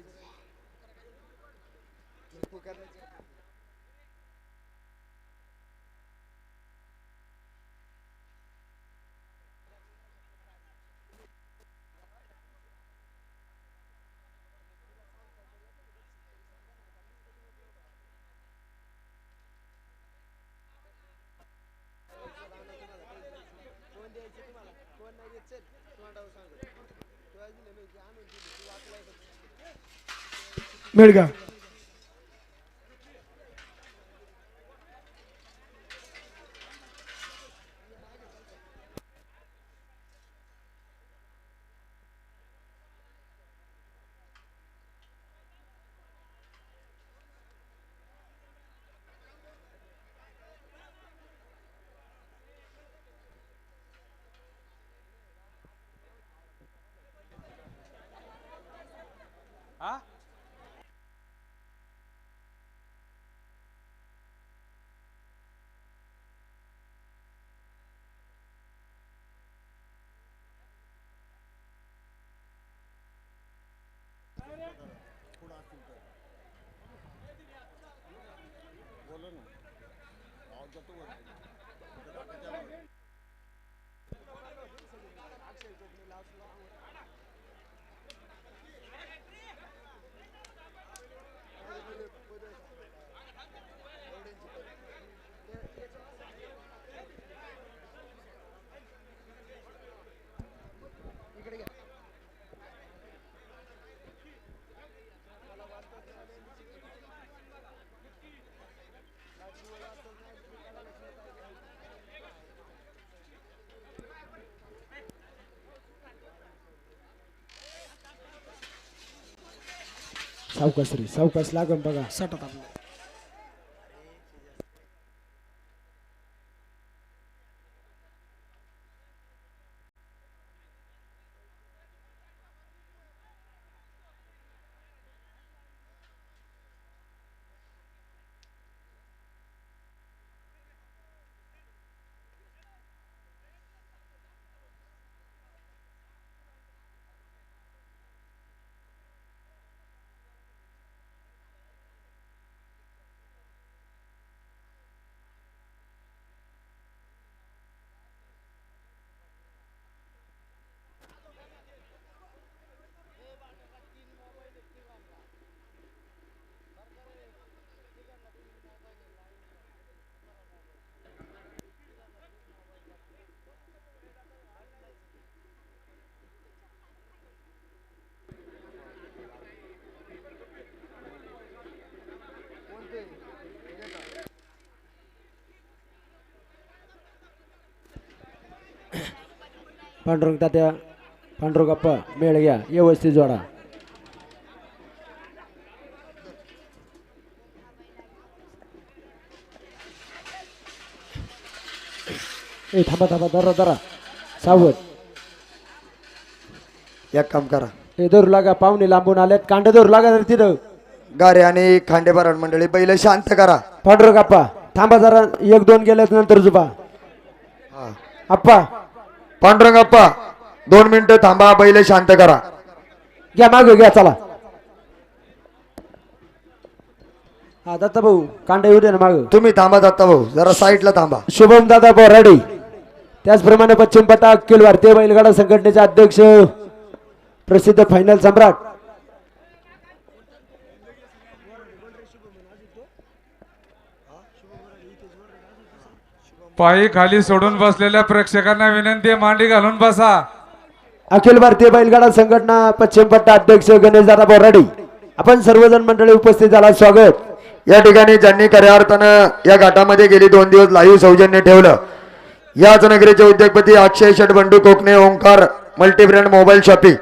मेळगा सावकाश रे सावकाश लागून बघा सटत आपलं पांडुरंग तात्या पांडुरंगप्पा मेळ घ्या व्यवस्थित जोडा ए थांबा थांबा दरा दरा सावध एक काम करा हे धरू लागा पाहुणे लांबून आल्यात कांड धरू लागा तर तिथं गारे आणि खांडेबारण मंडळी बैल शांत करा. पांडुरंगप्पा थांबा जरा एक दोन गेल्याच नंतर जुबा आप्पा पांडुरंगप्पा 2 मिनिटं थांबा बैल शांत करा. घ्या माग घ्या चला हा दत्ता भाऊ कांडा येऊ दे ना माग तुम्ही थांबा दत्ता भाऊ जरा साईडला थांबा. शुभम दादा बोराडे त्याचप्रमाणे पश्चिम पट्टा अखिल भारतीय बैलगाडा संघटनेचे अध्यक्ष प्रसिद्ध फायनल सम्राट पायी खाली सोडून बसलेल्या प्रेक्षकांना विनंती आहे, मांडी घालून बसा. अखिल भारतीय बैलगाडा संघटना पश्चिम पट्टा अध्यक्ष गणेश दादा बोराडे आपण सर्वजण मंडळी उपस्थित झाला स्वागत. या ठिकाणी ज्यांनी खऱ्या अर्थानं या घाटामध्ये गेली 2 दिवस लाईव्ह सौजन्य ठेवलं याच नगरीचे उद्योगपती अक्षय शेठ बंडू कोकणे ओंकार मल्टीब्रँड मोबाईल शॉपिंग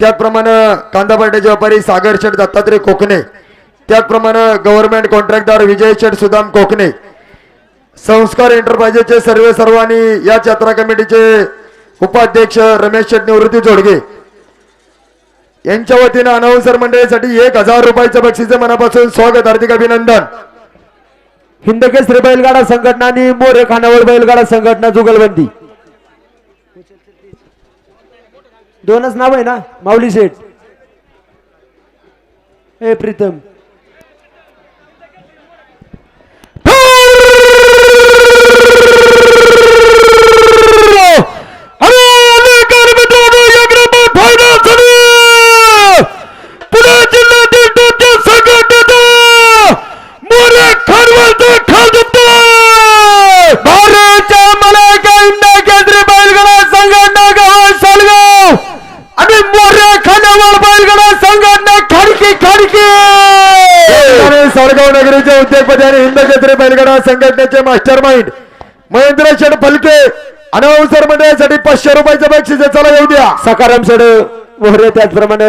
त्याचप्रमाणे कांदापाट्याचे व्यापारी सागर शेठ दत्तात्रय कोकणे त्याचप्रमाणे गव्हर्नमेंट कॉन्ट्रॅक्टर विजय शेठ सुदाम कोकणे संस्कार एंटरप्राइजेसचे सर्वांनी या यात्रा कमिटीचे उपाध्यक्ष रमेश शेठ निवृत्ती जोडगे यांच्या वतीनं अनाउन्सर मंडळीसाठी 1000 रुपयाचं बक्षीस मनापासून स्वागत हार्दिक अभिनंदन. हिंदकेसरी बैलगाडा संघटना आणि मोरे खानावळ बैलगाडा संघटना जुगलबंदी 2च नाव आहे ना माऊली शेठ ए प्रीतम जवळ बैलगाडा संघटना खडकी खडकी सडगाव नगरीचे उद्योगपती आणि हिंद केसरी बैलगाडा संघटनेचे मास्टर माइंड महेंद्र शेठ फलके अनाउन्सर मंडळासाठी 500 रुपयाचं बक्षीस चला येऊ द्या. सकाराम शेड मोहरे त्याचप्रमाणे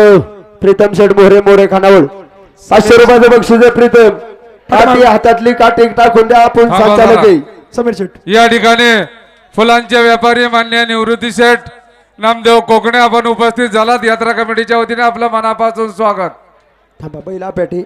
प्रीतम शेड मोहरे खानावळ 500 रुपयाचं बक्षीस आहे. प्रीतम काठी हातातली काठी टाकून द्या. आपण हा, संचालक बघा. आहे. समीर शेठ या ठिकाणी फुलांचे व्यापारी मान्य निवृत्ती शेठ नामदेव कोकणे आपण उपस्थित झालात. यात्रा कमिटीच्या वतीने आपलं मनापासून स्वागत. थांबा बैला पेटी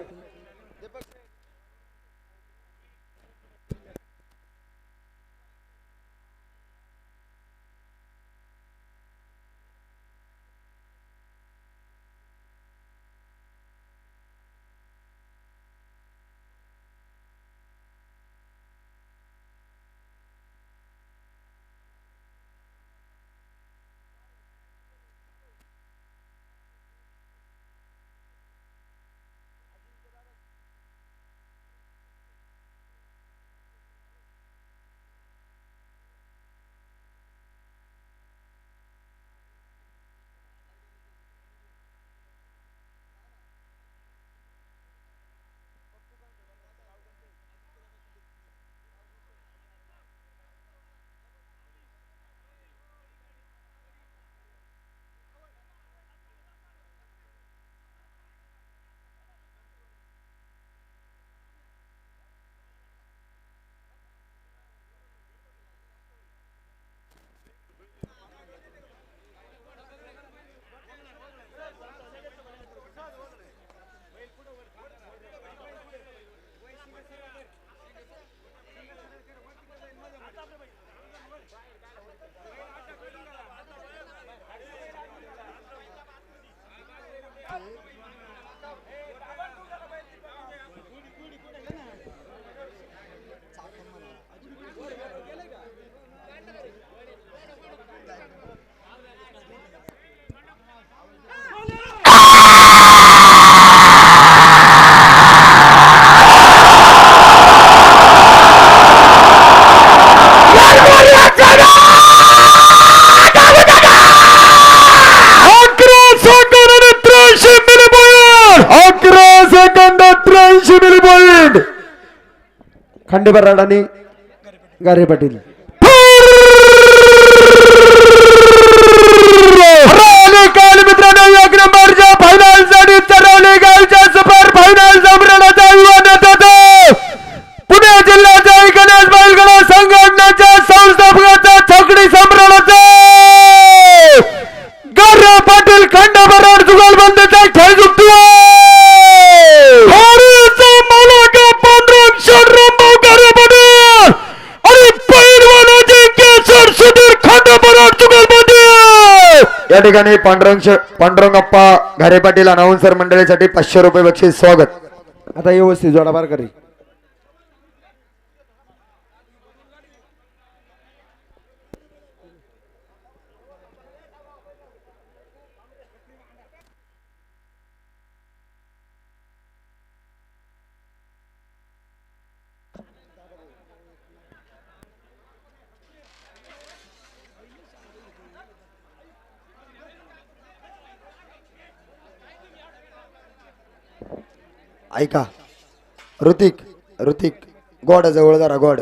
खंडेबर राडानी गारे पाटील काल मित्रांनो 1 नंबरच्या फायनल साठी तरवली गावच्या सुपर फायनल सम्राटाचा विवाद होतो. पुणे जिल्ह्याच्या गणेश बैलगाडा संघटनेच्या संस्थापकाचा छकडी सम्राटाचा गारे पाटील खंडेबर जुगलबंदीचा खेळ जिंकतो. या ठिकाणी पांडुरंगप्पा घारे पाटील अनाउन्सर मंडळीसाठी 500 रुपये बक्षीस स्वागत. आता व्यवस्थित जोडाबार करी. ऐका ऋतिक गोड जवळ जरा गोड.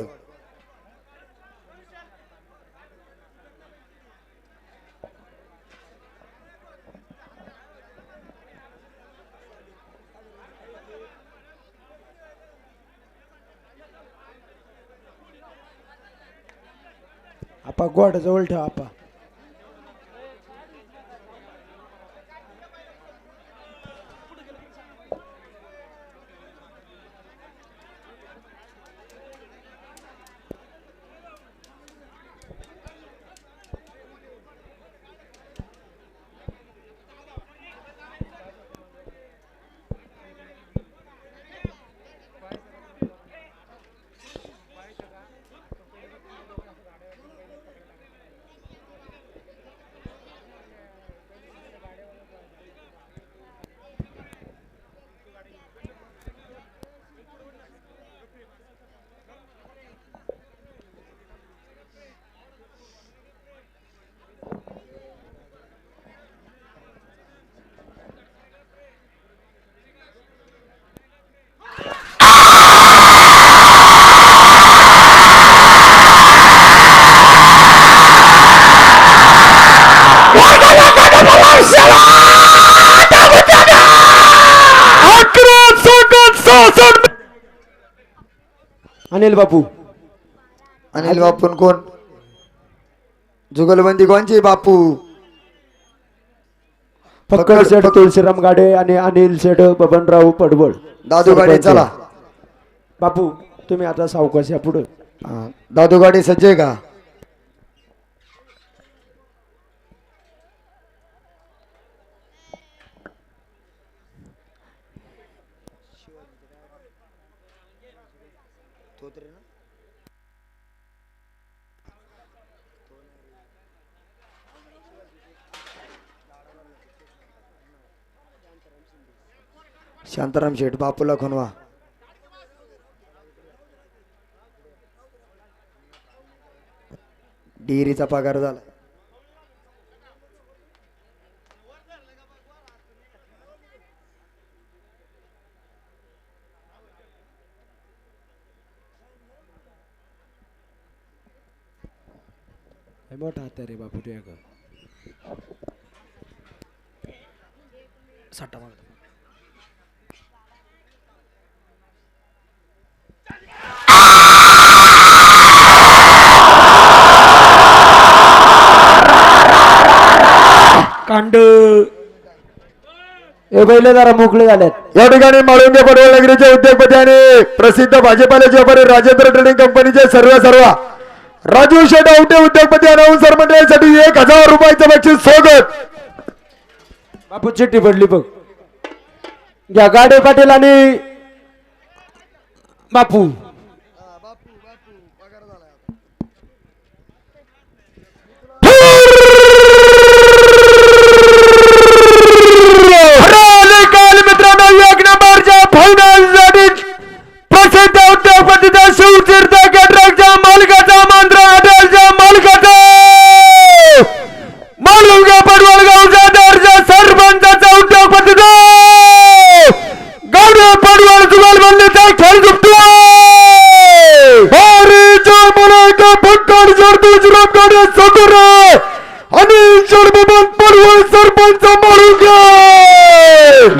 आपा गोड जवळ ठेवा आपा. अनिल बापू. अनिल बापून कोण? जुगलबंदी कोणची बापू? फक्कड शेठ तुळशीराम गाडे आणि अनिल शेठ बबनराव पडवळ. दादू गाडी चला. बापू तुम्ही आता सावकाश या पुढे. हा, दादू गाडी सज्ज आहे का? शांताराम शेठ बापूला खुनवा. डिरीचा पगार झाला. मोठा हात रे बापू तुझ्या का साठा मागतो. कांड हे बैल जरा मोकळे झालेत. या ठिकाणी माळुंगे पडवळगिरीचे उद्योगपती आणि प्रसिद्ध भाजीपाल्याचे व्यापारी राजेंद्र ट्रेडिंग कंपनीचे सर्व राजू शेठ आवटे उद्योगपती अनाउन्सर मंडळासाठी 1000 रुपयाचं बक्षीस स्वागत. बापू चिठ्ठी पडली बघ. घ्या गाडे पाटील आणि बापू काल मित्रांनो 1 नंबरच्या फायनल प्रसिद्ध उद्योगपतीचा शिवतीर्थ कॅटरॅक्टच्या मालकाचा मांजरा हॉटेलच्या मालकाचा मालुंगे पडवळगावचा दर्जा सरपंचाचा उद्योगपतीचा गाडे पडवळ जुगाल बंदीचा खेळ जिंकतोय. हरीच्या मुलाचा फक्कड जर्दूज गाडी सदर आणि शरबबन पडवळ सरपंच मालुंगे.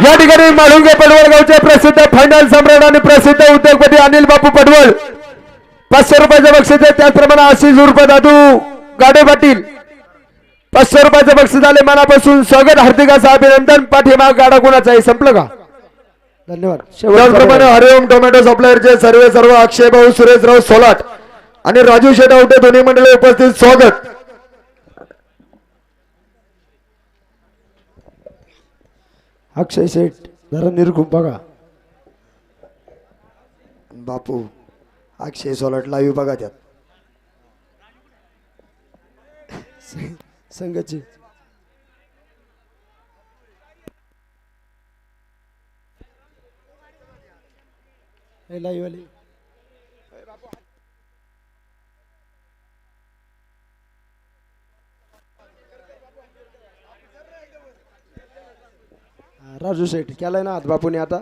या ठिकाणी मालुंगे पडवळगावचे प्रसिद्ध फायनल सम्राट आणि प्रसिद्ध उद्योगपती अनिल बापू पडवळ 500 रुपयाचं बक्षीस आहे. त्याचप्रमाणे 80 रुपये दादू गाडे पाटील 500 रुपयाचं बक्षीस आले. मनापासून स्वागत, हार्दिक असं अभिनंदन. पाठीमाग गाडा कोणाचा आहे संपलं का? धन्यवाद. त्याचप्रमाणे हरिओम टोमॅटो सप्लायरचे सर्व अक्षय भाऊ सुरेशराव सोलाट आणि राजू शेठ आवटे दोन्ही मंडळी उपस्थित स्वागत. अक्षय शेठ जरा निरखून बघा. बापू अक्षय सोलट लाईव्ह बघा त्यात. संघाची लाईव्ह वाली राजू शेठ केलाय ना हात बापूने आता.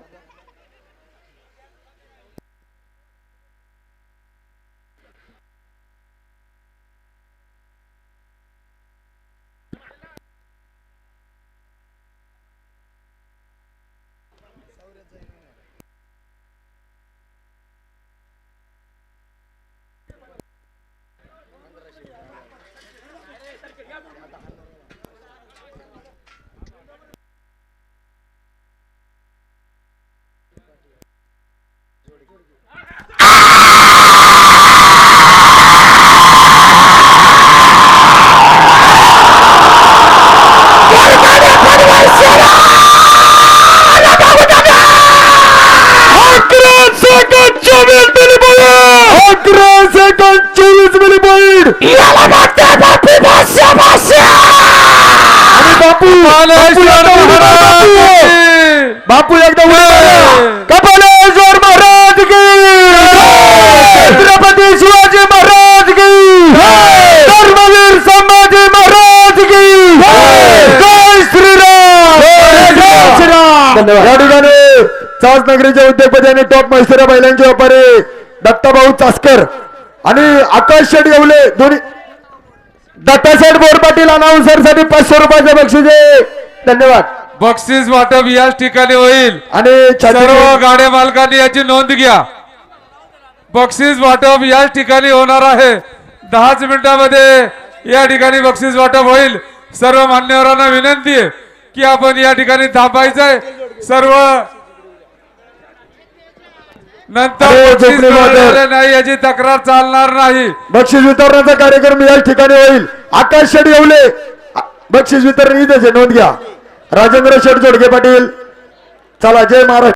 बापू एकदम कपालेश्वर महाराज की, छत्रपती शिवाजी महाराज की, धर्मवीर संभाजी महाराज की, जय श्रीराम. या ठिकाणी चास नगरीचे उद्योगपती आणि टॉप मैसुरा बैलांचे व्यापारी दत्ताभाऊ चासकर आणि आकाश शेठ येवले दोन्ही दत्तासाहेब बोर पाटील अनाउन्सर साठी 500 रुपयाचे बक्षीस आहे. धन्यवाद. बक्षीस वाटप याच ठिकाणी होईल आणि सर्व गाड्या मालकांनी याची नोंद घ्या. बक्षीस वाटप याच ठिकाणी होणार आहे. 10च मिनिटांमध्ये या ठिकाणी बक्षीस वाटप होईल. सर्व मान्यवरांना विनंती आहे की आपण या ठिकाणी थांबायचंय. सर्व नंतर अरे, बक्षीस झोपडी वादळ. मिळालेले नाही याची तक्रार चालणार नाही. बक्षीस वितरणाचा कार्यक्रम या ठिकाणी होईल. आकाश शेट येवले बक्षीस वितरण इथेच आहे, नोंद घ्या. राजेंद्र शेठ जोडगे पाटील, चला जय महाराष्ट्र.